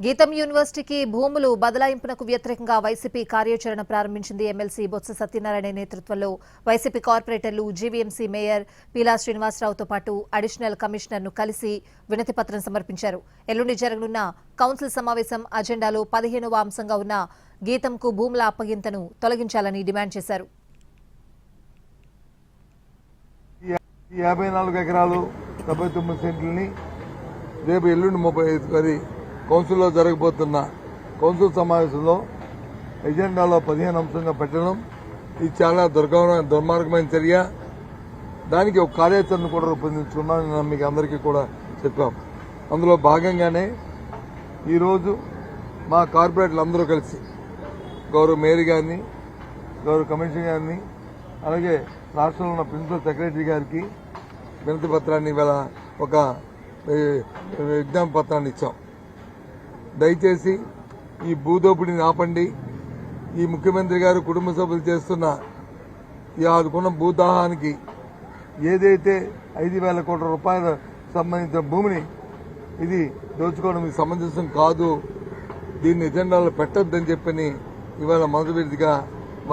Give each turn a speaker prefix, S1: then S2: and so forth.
S1: గీతం యూనివర్సిటీకి భూములు బదలాయింపునకు వ్యతిరేకంగా వైసీపీ కార్యాచరణ ప్రారంభించింది. ఎమ్మెల్సీ బొత్స సత్యనారాయణ నేతృత్వంలో వైసీపీ కార్పొరేటర్లు, జీవీఎంసీ మేయర్ పీలా శ్రీనివాసరావుతో పాటు అడిషనల్ కమిషనర్ను కలిసి వినతిపత్రం సమర్పించారు. ఎల్లుండి జరగనున్న కౌన్సిల్ సమావేశం అజెండాలో 15వ అంశంగా ఉన్న గీతంకు భూముల అప్పగింతను తొలగించాలని డిమాండ్ చేశారు.
S2: 54 ఎకరాలు 79 సెంట్లని రేపు ఎల్లుండి 35 కౌన్సిల్లో జరగబోతున్న కౌన్సిల్ సమావేశంలో ఎజెండాలో 15 అంశంగా పెట్టడం ఇది చాలా దుర్మార్గమైన చర్య. దానికి ఒక కార్యాచరణ కూడా రూపొందించుకున్నాం, మీకు అందరికీ కూడా చెప్పాం. అందులో భాగంగానే ఈరోజు మా కార్పొరేటర్లు అందరూ కలిసి గౌరవ మేయర్ గారిని, గౌరవ కమిషనర్ గారిని, అలాగే రాష్ట్రంలో ఉన్న ప్రిన్సిపల్ సెక్రటరీ గారికి వినతి పత్రాన్ని ఇవాళ ఒక విజ్ఞాపన పత్రాన్ని ఇచ్చాం. దయచేసి ఈ భూదోపిడిని ఆపండి. ఈ ముఖ్యమంత్రి గారు కుటుంబ సభ్యులు చేస్తున్న ఈ ఆదుకున్న భూదాహానికి ఏదైతే 5,000 కోట్ల రూపాయల సంబంధించిన భూమిని ఇది దోచుకోవడం సమంజసం కాదు, దీన్ని ఎజెండాలో పెట్టొద్దని చెప్పని ఇవాళ మొదటి విధిగా